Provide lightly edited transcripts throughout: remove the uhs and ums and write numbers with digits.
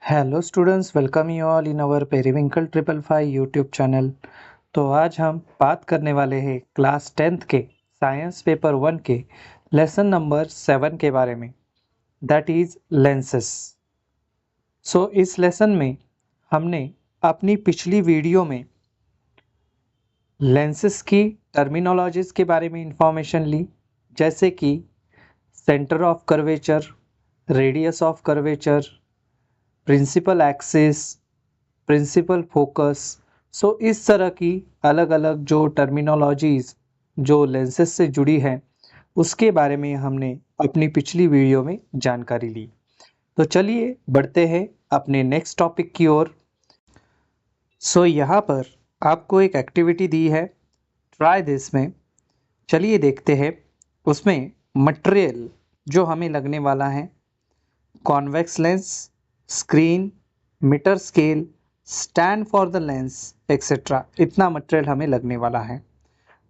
Hello students, welcome you all in our Periwinkle 555 YouTube channel. तो आज हम बात करने वाले हैं क्लास 10th के साइंस पेपर 1 के लेसन नंबर 7 के बारे में, दैट इज़ लेंसेस। सो इस लेसन में हमने अपनी पिछली वीडियो में लेंसेस की टर्मिनोलॉजीज़ के बारे में इंफॉर्मेशन ली, जैसे कि centre of curvature, radius of curvature, principal axis, principal focus. So इस तरह की अलग अलग जो टर्मिनोलॉजीज़ जो लेंसेस से जुड़ी है उसके बारे में हमने अपनी पिछली वीडियो में जानकारी ली। तो चलिए बढ़ते हैं अपने नेक्स्ट टॉपिक की ओर। सो यहाँ पर आपको एक एक्टिविटी दी है, ट्राई दिस में। चलिए देखते हैं उसमें मटेरियल जो हमें लगने वाला है, convex lens, screen, metre scale, stand for the lens etcetera, इतना मटेरियल हमें लगने वाला है।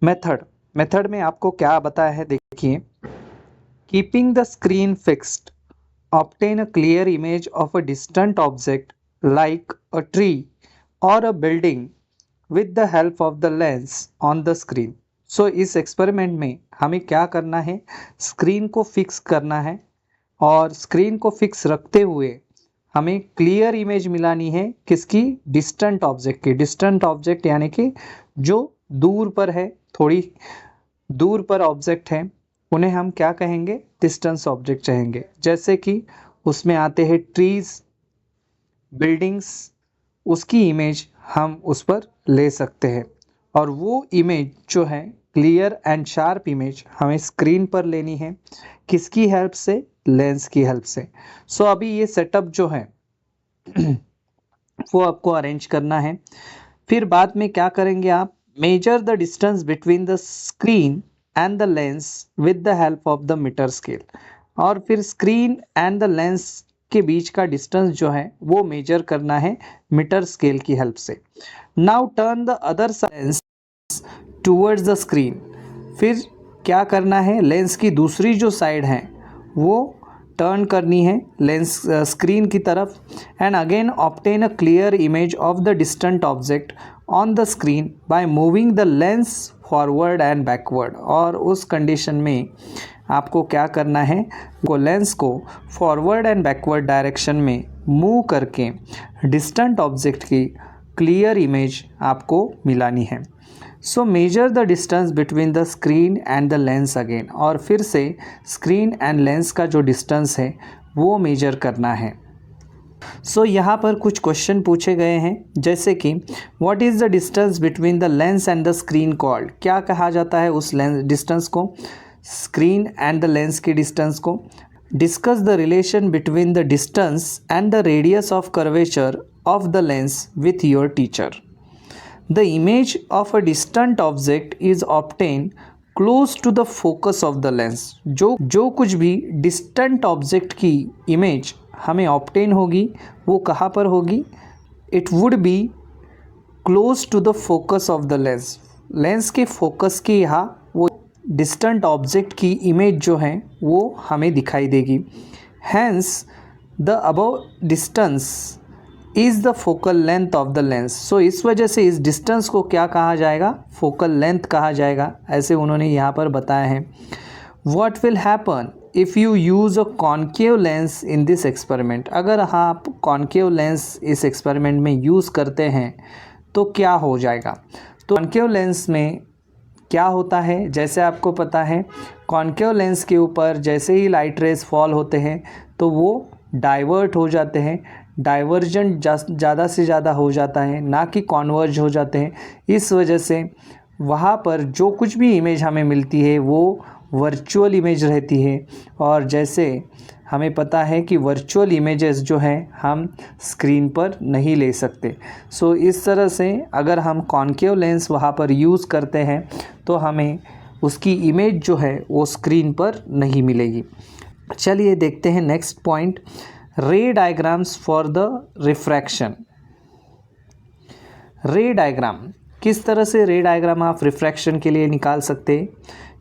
मेथड में आपको क्या बताया है, देखिए। Keeping the screen fixed, obtain a clear image of a distant object like a tree और a building with the help of the lens on the screen. So इस एक्सपेरिमेंट में हमें क्या करना है, स्क्रीन को फिक्स करना है और स्क्रीन को फिक्स रखते हुए हमें क्लियर इमेज मिलानी है, किसकी, डिस्टेंट ऑब्जेक्ट की। डिस्टेंट ऑब्जेक्ट यानी कि जो दूर पर है, थोड़ी दूर पर ऑब्जेक्ट है, उन्हें हम क्या कहेंगे, डिस्टेंस ऑब्जेक्ट कहेंगे। जैसे कि उसमें आते हैं ट्रीज, बिल्डिंग्स, उसकी इमेज हम उस पर ले सकते हैं और वो इमेज जो है क्लियर एंड शार्प इमेज हमें स्क्रीन पर लेनी है, किसकी हेल्प से, लेंस की हेल्प से। सो अभी ये सेटअप जो है वो आपको अरेंज करना है। फिर बाद में क्या करेंगे आप, measure the distance between the screen and the lens with the help of the metre scale. और फिर स्क्रीन एंड द लेंस के बीच का डिस्टेंस जो है वो मेजर करना है मीटर स्केल की हेल्प से। Now turn the other lens towards the screen. फिर क्या करना है, लेंस की दूसरी जो साइड है वो टर्न करनी है लेंस स्क्रीन की तरफ, and again obtain a clear image of the distant object on the screen by moving the lens forward and backward. और उस कंडीशन में आपको क्या करना है, को लेंस को फॉरवर्ड एंड बैकवर्ड डायरेक्शन में मूव करके डिस्टेंट ऑब्जेक्ट की क्लियर इमेज आपको मिलानी है। So major the distance between the screen and the lens again. और फिर से स्क्रीन एंड लेंस का जो डिस्टेंस है वो मेजर करना है। सो यहाँ पर कुछ क्वेश्चन पूछे गए हैं, जैसे कि what is the distance between the lens and the screen called. क्या कहा जाता है उस लेंस डिस्टेंस को, स्क्रीन एंड द लेंस की डिस्टेंस को। Discuss the relation between the distance and the radius of curvature of the lens with your teacher. The image of a distant object is obtained close to the focus of the lens। जो कुछ भी distant object की image हमें obtain होगी वो कहाँ पर होगी, it would be close to the focus of the lens। Lens के फोकस की यहाँ वो distant object की image जो है वो हमें दिखाई देगी। Hence the above distance is the focal length of the lens. So इस वजह से इस डिस्टेंस को क्या कहा जाएगा, फोकल लेंथ कहा जाएगा, ऐसे उन्होंने यहाँ पर बताया है। What will happen if you use a concave lens in this experiment. अगर आप कॉन्केव लेंस इस एक्सपेरिमेंट में यूज़ करते हैं तो क्या हो जाएगा। तो कॉन्केव लेंस में क्या होता है, जैसे आपको पता है कॉन्केव लेंस के ऊपर जैसे ही लाइट रेज फॉल होते हैं तो वो डाइवर्ट हो जाते हैं, डाइवर्जेंट ज़्यादा से ज़्यादा हो जाता है, ना कि कॉन्वर्ज हो जाते हैं। इस वजह से वहाँ पर जो कुछ भी इमेज हमें मिलती है वो वर्चुअल इमेज रहती है, और जैसे हमें पता है कि वर्चुअल इमेजेस जो हैं हम स्क्रीन पर नहीं ले सकते। सो इस तरह से अगर हम कॉन्केव लेंस वहाँ पर यूज़ करते हैं तो हमें उसकी इमेज जो है वो स्क्रीन पर नहीं मिलेगी। चलिए देखते हैं नेक्स्ट पॉइंट, रे डायग्राम्स फॉर द रिफ्रैक्शन। रे डायग्राम, किस तरह से रे डायग्राम आप रिफ्रैक्शन के लिए निकाल सकते हैं।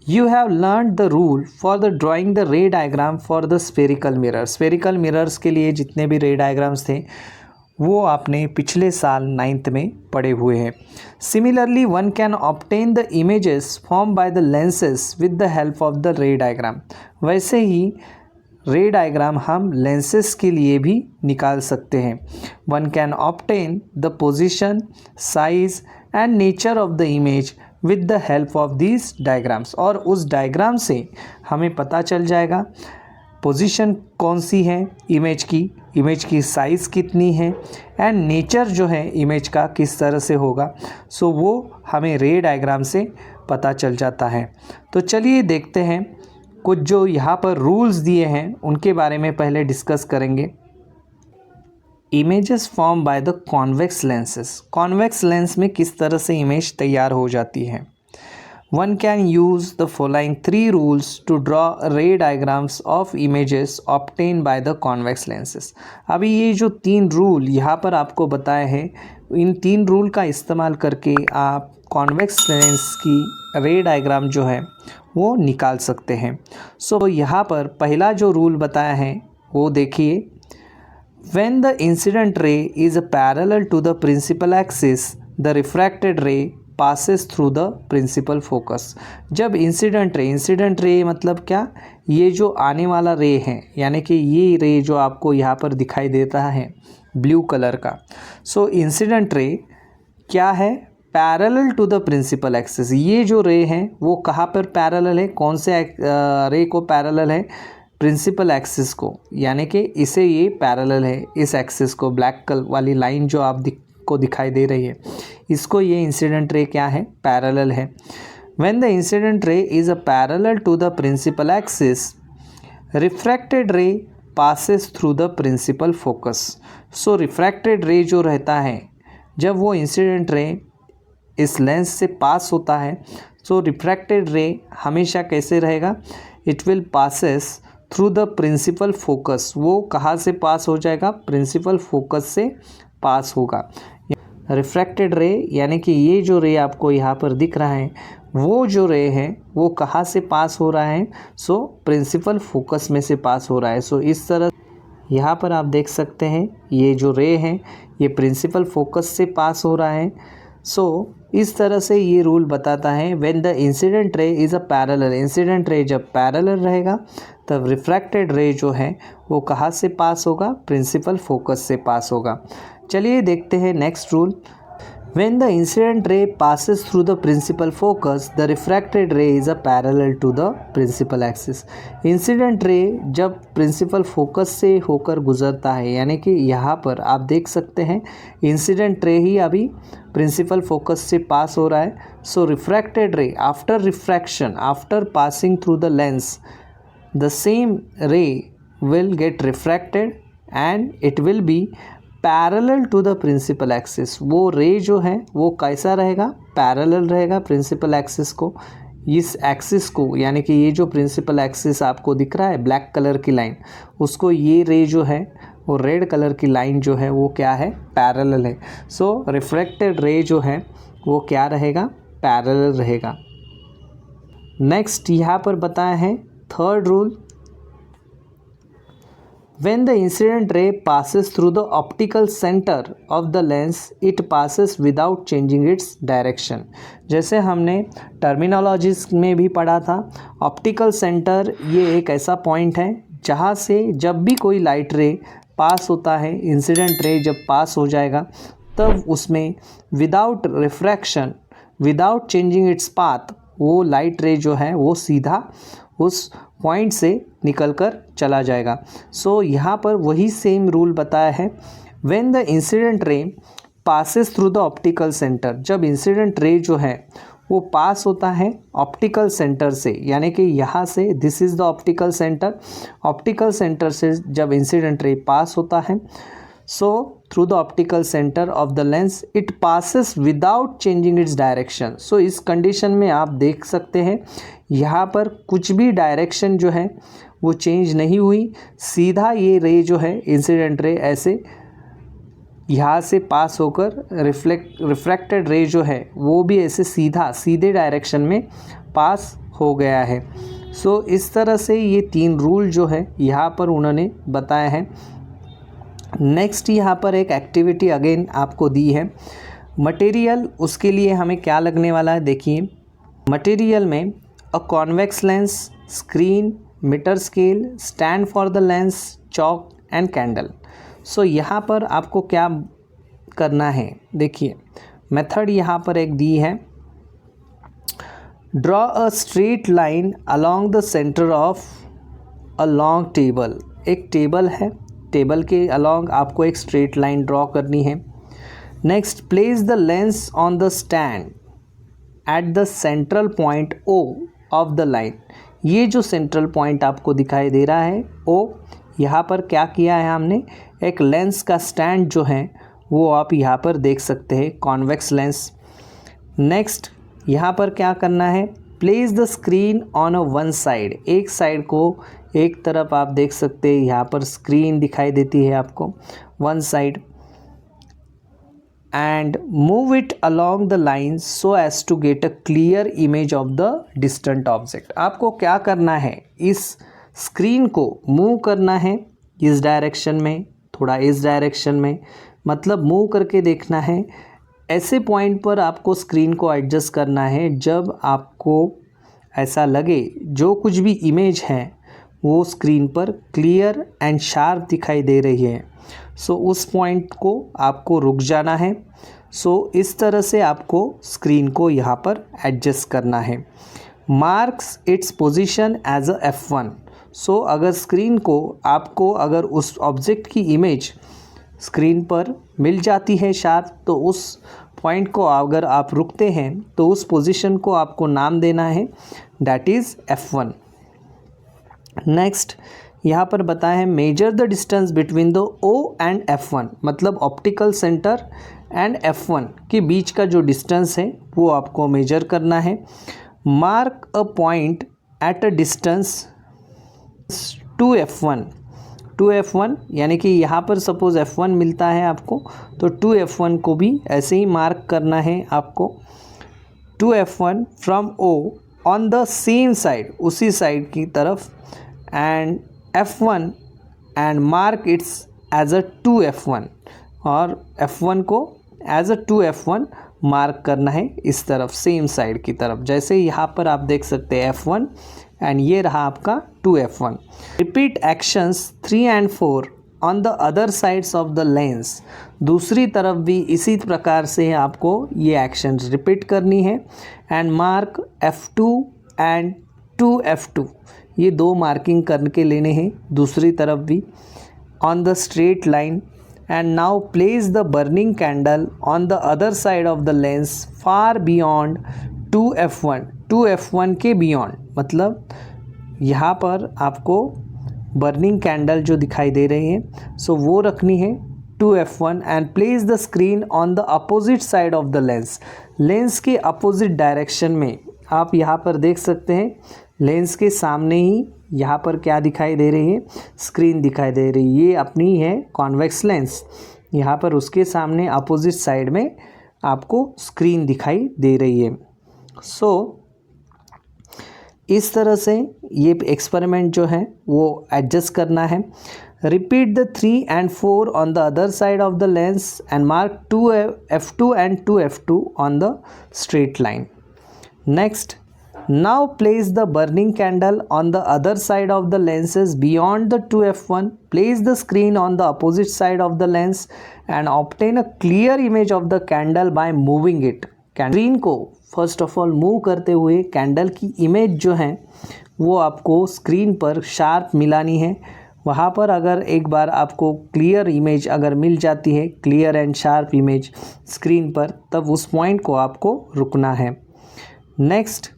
You have learned the rule for the drawing the ray diagram for the spherical mirror. Spherical mirrors के लिए जितने भी ray diagrams थे वो आपने पिछले साल 9th में पढ़े हुए हैं. Similarly, one can obtain the images formed by the lenses with the help of the ray diagram. वैसे ही रे डायग्राम हम लेंसेस के लिए भी निकाल सकते हैं. One can obtain the position, size and nature of the image with the help of these diagrams. और उस डायग्राम से हमें पता चल जाएगा पोजीशन कौन सी है इमेज की साइज़ कितनी है एंड नेचर जो है इमेज का किस तरह से होगा. सो वो हमें रे डायग्राम से पता चल जाता है. तो चलिए देखते हैं कुछ जो यहाँ पर रूल्स दिए हैं उनके बारे में पहले डिस्कस करेंगे. Images form by the convex lenses. Convex lens में किस तरह से इमेज तैयार हो जाती है. One can use the following 3 rules to draw ray diagrams of images obtain by the convex lenses. अभी ये जो 3 रूल यहाँ पर आपको बताए हैं, इन 3 रूल का इस्तेमाल करके आप कॉन्वेक्स लेंस की रे डायग्राम जो है वो निकाल सकते हैं. सो यहाँ पर पहला जो रूल बताया है वो देखिए. When the incident ray is parallel to the principal axis, the refracted ray passes through the principal focus. जब इंसिडेंट रे मतलब क्या, ये जो आने वाला रे है यानी कि ये रे जो आपको यहाँ पर दिखाई देता है ब्लू कलर का. सो इंसिडेंट रे क्या है, parallel to the principal axis. ये जो रे है वो कहाँ पर पैरेलल है, कौन से रे को पैरेलल है, प्रिंसिपल एक्सिस को. यानी कि इसे ये पैरेलल है इस एक्सिस को. ब्लैक कलर वाली लाइन जो आप को दिखाई दे रही है इसको ये इंसिडेंट रे क्या है, पैरेलल है. When the incident ray is a parallel to the principal axis, refracted ray passes through the principal focus. So refracted ray जो रहता है जब वो इंसिडेंट रे इस लेंस से पास होता है, सो रिफ्रैक्टेड रे हमेशा कैसे रहेगा, it will passes through the principal focus. वो कहाँ से पास हो जाएगा, प्रिंसिपल फोकस से पास होगा. रिफ्रैक्टेड रे यानी कि ये जो रे आपको यहाँ पर दिख रहा है वो जो रे है वो कहाँ से पास हो रहा है, सो प्रिंसिपल फोकस में से पास हो रहा है. सो इस तरह यहाँ पर आप देख सकते हैं ये जो रे है ये प्रिंसिपल फोकस से पास हो रहा है. सो इस तरह से ये रूल बताता है when the incident ray is a parallel. Incident ray जब पैरेलल रहेगा तब रिफ्रैक्टेड रे जो है वो कहाँ से पास होगा, प्रिंसिपल फोकस से पास होगा. चलिए देखते हैं next rule. When the incident ray passes through the principal focus, the refracted ray is a parallel to the principal axis. Incident ray जब प्रिंसिपल फोकस से होकर गुजरता है यानी कि यहाँ पर आप देख सकते हैं इंसिडेंट रे ही अभी प्रिंसिपल फोकस से पास हो रहा है. So refracted ray after refraction, after passing through the lens, the same ray will get refracted and it will be parallel to the principal axis. वो रे जो है वो कैसा रहेगा, पैरेलल रहेगा प्रिंसिपल एक्सिस को. इस एक्सिस को यानी कि ये जो प्रिंसिपल एक्सिस आपको दिख रहा है ब्लैक कलर की लाइन, उसको ये रे जो है वो रेड कलर की लाइन जो है वो क्या है, पैरेलल है. सो रिफ्रैक्टेड रे जो है वो क्या रहेगा, पैरेलल रहेगा. नेक्स्ट यहाँ पर बताया है third rule. When the incident ray passes through the optical center of the lens, it passes without changing its direction. जैसे हमने टर्मिनोलॉजीज में भी पढ़ा था, ऑप्टिकल सेंटर ये एक ऐसा पॉइंट है जहाँ से जब भी कोई लाइट रे पास होता है, इंसिडेंट रे जब पास हो जाएगा तब उसमें without refraction, without changing its path, वो लाइट रे जो है वो सीधा उस पॉइंट से निकलकर चला जाएगा. सो यहाँ पर वही सेम रूल बताया है. When the incident ray passes through the optical centre, जब इंसिडेंट रे जो है वो पास होता है ऑप्टिकल सेंटर से यानी कि यहाँ से, this is the optical centre, optical centre से जब इंसिडेंट रे पास होता है, so through the optical centre of the lens it passes without changing its direction. So इस कंडीशन में आप देख सकते हैं यहाँ पर कुछ भी डायरेक्शन जो है वो चेंज नहीं हुई, सीधा ये रे जो है इंसिडेंट रे ऐसे यहाँ से पास होकर रिफ्रैक्टेड रे जो है वो भी ऐसे सीधे डायरेक्शन में पास हो गया है। सो इस तरह से ये 3 रूल जो है यहाँ पर उन्होंने बताया है। नेक्स्ट यहाँ पर एक एक्टिविटी अगेन आपको दी है। मटेरियल, उसके लिए हमें क्या लगने वाला है, देखिए मटेरियल में a convex lens, screen, metre scale, stand for the lens, chalk and candle. So यहाँ पर आपको क्या करना है, देखिए मेथड यहाँ पर एक दी है। Draw a straight line along the centre of a long table. एक टेबल है, टेबल के अलोंग आपको एक स्ट्रेट लाइन ड्रॉ करनी है। Next, place the lens on the stand at the central point O of the line. ये जो central point आपको दिखाई दे रहा है O, यहाँ पर क्या किया है हमने, एक लेंस का स्टैंड जो है वो आप यहाँ पर देख सकते हैं, कॉन्वेक्स लेंस। नेक्स्ट यहाँ पर क्या करना है, place the screen on a one side. एक साइड को एक तरफ आप देख सकते हैं, यहाँ पर स्क्रीन दिखाई देती है आपको one side. And move it along the line so as to get a clear image of the distant object. आपको क्या करना है, इस स्क्रीन को मूव करना है इस डायरेक्शन में, थोड़ा इस डायरेक्शन में, मतलब मूव करके देखना है। ऐसे पॉइंट पर आपको स्क्रीन को एडजस्ट करना है जब आपको ऐसा लगे जो कुछ भी इमेज है वो स्क्रीन पर क्लियर एंड शार्प दिखाई दे रही है। सो उस पॉइंट को आपको रुक जाना है। सो इस तरह से आपको स्क्रीन को यहाँ पर एडजस्ट करना है। Marks its position as a F1। So अगर स्क्रीन को आपको अगर उस ऑब्जेक्ट की इमेज स्क्रीन पर मिल जाती है शार्प, तो उस पॉइंट को अगर आप रुकते हैं तो उस पोजीशन को आपको नाम देना है, दैट इज़ F1। नेक्स्ट यहाँ पर बताया है, major the distance between the O and F1, मतलब ऑप्टिकल सेंटर एंड F1 के बीच का जो डिस्टेंस है वो आपको मेजर करना है। Mark a point at a distance to F1 यानी कि यहाँ पर सपोज़ F1 मिलता है आपको, तो 2F1 को भी ऐसे ही मार्क करना है आपको। 2F1 from O on the same side, उसी साइड की तरफ, and F1 and mark its as a 2F1, और F1 को एज अ 2F1 मार्क करना है इस तरफ, सेम साइड की तरफ। जैसे यहाँ पर आप देख सकते हैं F1 एंड ये रहा आपका 2F1। Repeat actions 3 and 4 on the other sides of the lens. दूसरी तरफ भी इसी प्रकार से आपको ये एक्शंस रिपीट करनी है। And mark F2 and 2F2, ये 2 मार्किंग करके लेने हैं दूसरी तरफ भी on the straight line. And now place the burning candle on the other side of the lens far beyond 2F1 के बियॉन्ड, मतलब यहाँ पर आपको बर्निंग कैंडल जो दिखाई दे रही है सो वो रखनी है 2F1। And place the screen on the opposite side of the lens. Lens के अपोजिट डायरेक्शन में आप यहाँ पर देख सकते हैं, लेंस के सामने ही यहाँ पर क्या दिखाई दे रही है, स्क्रीन दिखाई दे रही है। ये अपनी है कॉन्वेक्स लेंस, यहाँ पर उसके सामने अपोजिट साइड में आपको स्क्रीन दिखाई दे रही है। सो इस तरह से ये एक्सपेरिमेंट जो है वो एडजस्ट करना है। Repeat the 3 and 4 on the other side of the lens and mark 2F2 and 2F2 on the straight line. Next, now place the burning candle on the other side of the lenses beyond the 2F1. Place the screen on the opposite side of the lens and obtain a clear image of the candle by moving it. Screen को first of all move करते हुए candle की image जो है वो आपको screen पर sharp मिलानी है। वहाँ पर अगर एक बार आपको क्लियर इमेज अगर मिल जाती है, clear and sharp image screen पर, तब उस पॉइंट को आपको रुकना है। Next,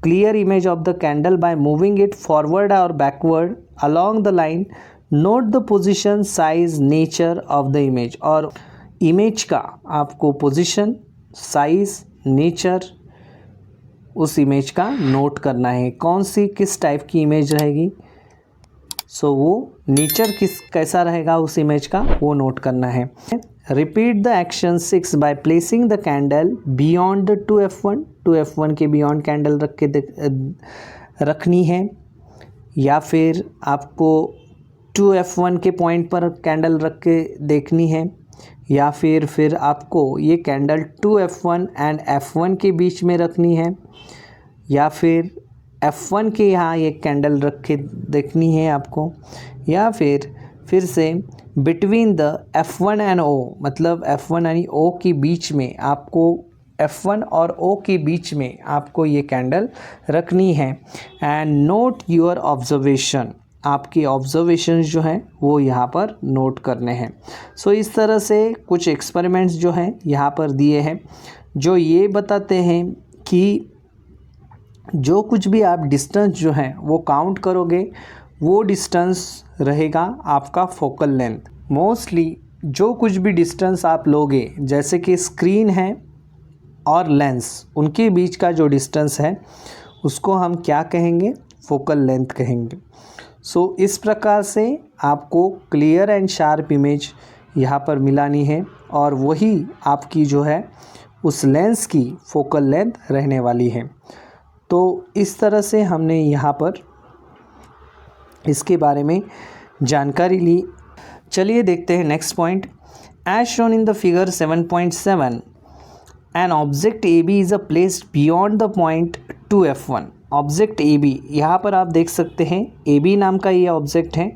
clear image of the candle by moving it forward or backward along the line. Note the position, size, nature of the image. और इमेज का आपको पोजीशन, साइज, नेचर उस इमेज का नोट करना है, कौन सी किस टाइप की इमेज रहेगी। सो वो नेचर कैसा रहेगा उस इमेज का वो नोट करना है। Repeat the action 6 by placing the candle beyond the 2F1, 2F1 के बियॉन्ड कैंडल रखनी है, या फिर आपको 2F1 के पॉइंट पर कैंडल रख के देखनी है, या फिर आपको ये कैंडल 2F1 एंड F1 के बीच में रखनी है, या फिर F1 के यहाँ ये कैंडल रख के देखनी है आपको, या फिर से between the F1 and O, मतलब F1 यानी O के बीच में आपको, F1 और O के बीच में आपको ये कैंडल रखनी है। एंड नोट योर ऑब्जर्वेशन, आपके ऑब्जर्वेशंस जो हैं वो यहाँ पर नोट करने हैं। सो इस तरह से कुछ एक्सपेरिमेंट्स जो हैं यहाँ पर दिए हैं, जो ये बताते हैं कि जो कुछ भी आप डिस्टेंस जो है वो काउंट करोगे, वो डिस्टेंस रहेगा आपका फोकल लेंथ। मोस्टली जो कुछ भी डिस्टेंस आप लोगे, जैसे कि स्क्रीन है और लेंस, उनके बीच का जो डिस्टेंस है उसको हम क्या कहेंगे, फोकल लेंथ कहेंगे। सो इस प्रकार से आपको क्लियर एंड शार्प इमेज यहाँ पर मिलानी है, और वही आपकी जो है उस लेंस की फोकल लेंथ रहने वाली है। तो इस तरह से हमने यहाँ पर इसके बारे में जानकारी ली। चलिए देखते हैं next point. As shown in the figure 7.7, an object A B is a placed beyond the point 2F1। Object A B, यहाँ पर आप देख सकते हैं ए बी नाम का ये ऑब्जेक्ट है,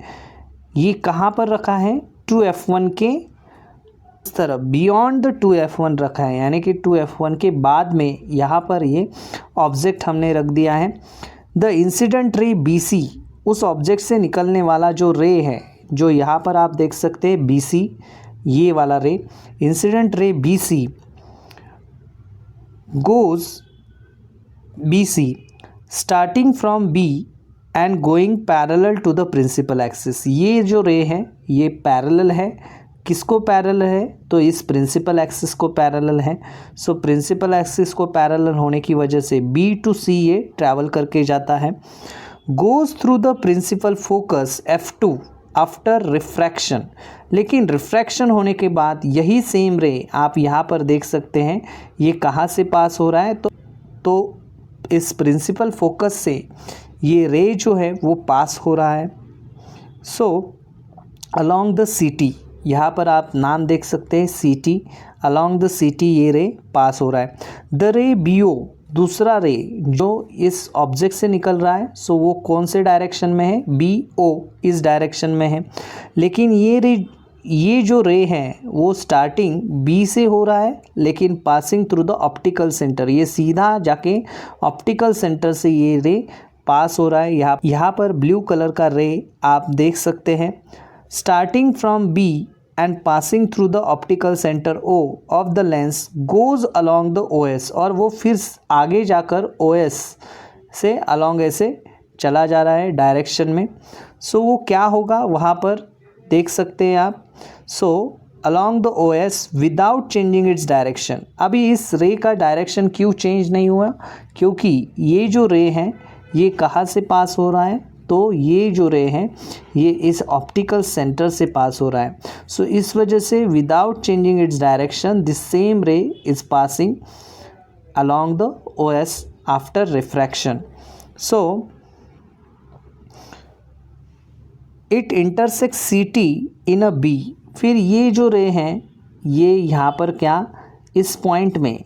ये कहाँ पर रखा है, 2F1 के इस तरफ बियॉन्ड द 2F1 रखा है, यानी कि 2F1 के बाद में यहाँ पर ये ऑब्जेक्ट हमने रख दिया है। द इंसिडेंट रे BC, उस ऑब्जेक्ट से निकलने वाला जो रे है, जो यहाँ पर आप देख सकते हैं BC, ये वाला रे, incident ray BC goes BC starting from B and going parallel to the principal axis. ये जो रे है ये पैरेलल है, किसको पैरेलल है, तो इस प्रिंसिपल एक्सिस को पैरेलल है। सो प्रिंसिपल एक्सिस को पैरेलल होने की वजह से B to C ये ट्रैवल करके जाता है। Goes through the principal focus F2 after refraction, लेकिन रिफ्रैक्शन होने के बाद यही सेम रे आप यहाँ पर देख सकते हैं, ये कहाँ से पास हो रहा है, तो इस प्रिंसिपल फोकस से ये रे जो है वो पास हो रहा है। सो अलोंग द CT, यहाँ पर आप नाम देख सकते हैं CT, अलोंग द CT ये रे पास हो रहा है। द रे BO, दूसरा रे जो इस ऑब्जेक्ट से निकल रहा है, सो वो कौन से डायरेक्शन में है, BO इस डायरेक्शन में है, लेकिन ये जो रे है वो स्टार्टिंग B से हो रहा है, लेकिन passing through the optical centre, ये सीधा जाके ऑप्टिकल सेंटर से ये रे पास हो रहा है। यहाँ पर ब्लू कलर का रे आप देख सकते हैं, starting from B and passing through the optical centre O of the lens goes along the OS, और वो फिर आगे जाकर OS से अलोंग ऐसे चला जा रहा है डायरेक्शन में। सो वो क्या होगा वहाँ पर देख सकते हैं आप। So along the OS without changing its direction, अभी इस रे का डायरेक्शन क्यों चेंज नहीं हुआ, क्योंकि ये जो रे हैं ये कहाँ से पास हो रहा है, तो ये जो रे हैं ये इस ऑप्टिकल सेंटर से पास हो रहा है। सो इस वजह से without changing its direction this same ray is passing along the OS after refraction. So it intersect CT in a B, फिर ये जो रे हैं ये यहाँ पर क्या, इस पॉइंट में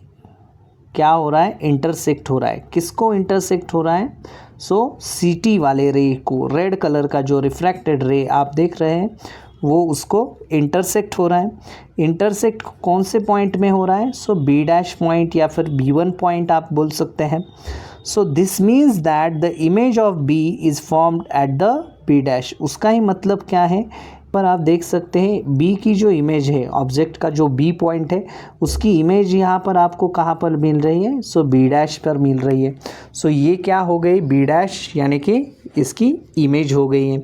क्या हो रहा है, इंटरसेक्ट हो रहा है, किसको इंटरसेक्ट हो रहा है, सो CT वाले रे को, रेड कलर का जो रिफ्रैक्टेड रे आप देख रहे हैं वो उसको इंटरसेक्ट हो रहा है। इंटरसेक्ट कौन से पॉइंट में हो रहा है, सो B' पॉइंट या फिर B1 पॉइंट आप बोल सकते हैं। So this means that the image of B is formed at the B', उसका ही मतलब क्या है, पर आप देख सकते हैं B की जो इमेज है, ऑब्जेक्ट का जो B पॉइंट है उसकी इमेज यहाँ पर आपको कहाँ पर मिल रही है, सो B' पर मिल रही है। सो ये क्या हो गई, B', यानी कि इसकी इमेज हो गई है।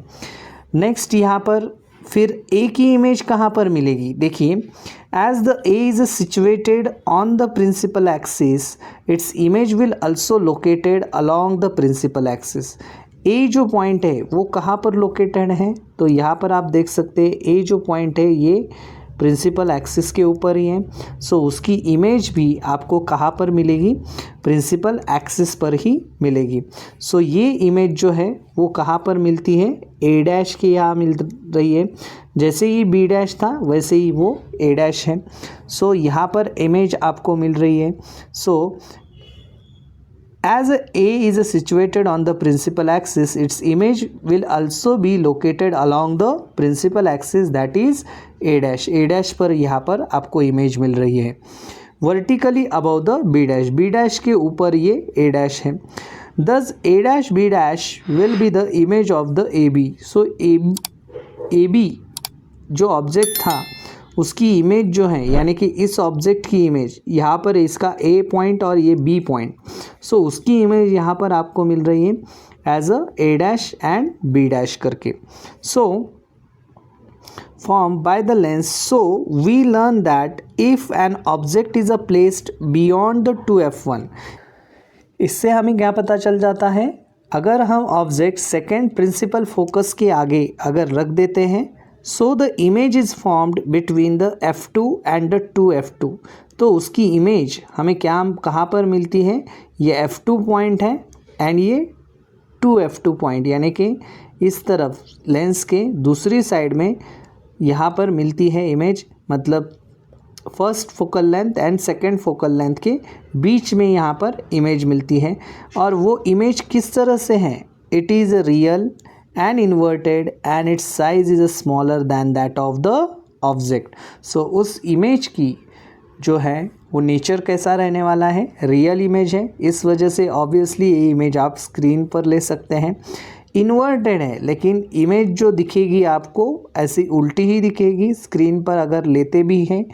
नेक्स्ट यहाँ पर फिर A की इमेज कहाँ पर मिलेगी, देखिए, as the A is situated on the principal axis its image will also located along the principal axis. A जो पॉइंट है वो कहाँ पर लोकेटेड है, तो यहाँ पर आप देख सकते हैं ए जो पॉइंट है ये प्रिंसिपल एक्सिस के ऊपर ही है, सो उसकी इमेज भी आपको कहाँ पर मिलेगी, प्रिंसिपल एक्सिस पर ही मिलेगी। सो ये इमेज जो है वो कहाँ पर मिलती है, ए डैश के यहाँ मिल रही है। जैसे ही बी डैश था वैसे ही वो ए डैश है। सो यहाँ पर इमेज आपको मिल रही है। सो as A is situated on the principal axis, its image will also be located along the principal axis, that is A dash। A dash पर यहाँ पर आपको इमेज मिल रही है vertically above the B dash। B dash के ऊपर ये A dash है। Thus A dash B dash will be the image of the AB। So AB जो ऑब्जेक्ट था उसकी इमेज जो है, यानी कि इस ऑब्जेक्ट की इमेज यहाँ पर इसका ए पॉइंट और ये बी पॉइंट, सो उसकी इमेज यहाँ पर आपको मिल रही है as a A dash and B dash करके। So formed by the lens। So we learn that if an object is placed beyond the 2f1, इससे हमें क्या पता चल जाता है, अगर हम ऑब्जेक्ट सेकेंड प्रिंसिपल फोकस के आगे अगर रख देते हैं, so the image is formed between the f2 and the 2f2, तो उसकी इमेज हमें क्या कहाँ पर मिलती है, ये f2 पॉइंट है एंड ये 2f2 पॉइंट, यानी कि इस तरफ लेंस के दूसरी साइड में यहाँ पर मिलती है इमेज, मतलब first focal length and second focal length के बीच में यहाँ पर इमेज मिलती है। और वो इमेज किस तरह से है, it is real and inverted and its size is smaller than that of the object. So उस इमेज की जो है वो नेचर कैसा रहने वाला है, रियल इमेज है, इस वजह से ऑब्वियसली ये इमेज आप स्क्रीन पर ले सकते हैं। इन्वर्टेड है, लेकिन इमेज जो दिखेगी आपको ऐसी उल्टी ही दिखेगी स्क्रीन पर अगर लेते भी हैं,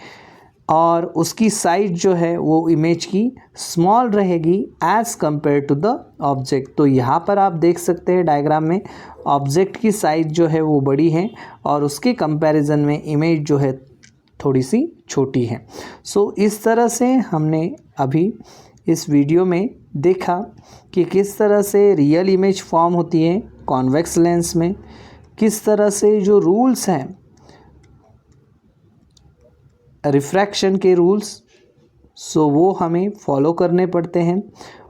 और उसकी साइज जो है वो इमेज की स्मॉल रहेगी as compare to the object. तो यहाँ पर आप देख सकते हैं डायग्राम में ऑब्जेक्ट की साइज जो है वो बड़ी है और उसके कंपैरिजन में इमेज जो है थोड़ी सी छोटी है। सो इस तरह से हमने अभी इस वीडियो में देखा कि किस तरह से रियल इमेज फॉर्म होती है कॉन्वेक्स लेंस में, किस तरह से जो रूल्स हैं रिफ्रैक्शन के रूल्स, सो वो हमें फॉलो करने पड़ते हैं,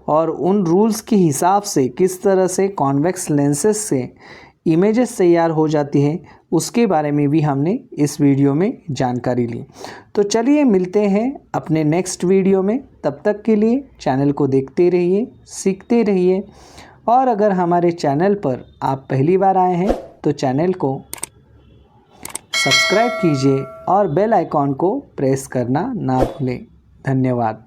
और उन रूल्स के हिसाब से किस तरह से कॉन्वेक्स लेंसेज से इमेजेस तैयार हो जाती हैं उसके बारे में भी हमने इस वीडियो में जानकारी ली। तो चलिए मिलते हैं अपने नेक्स्ट वीडियो में, तब तक के लिए चैनल को देखते रहिए, सीखते रहिए, और अगर हमारे चैनल पर आप पहली बार आए हैं तो चैनल को सब्सक्राइब कीजिए और बेल आइकॉन को प्रेस करना ना भूलें। धन्यवाद।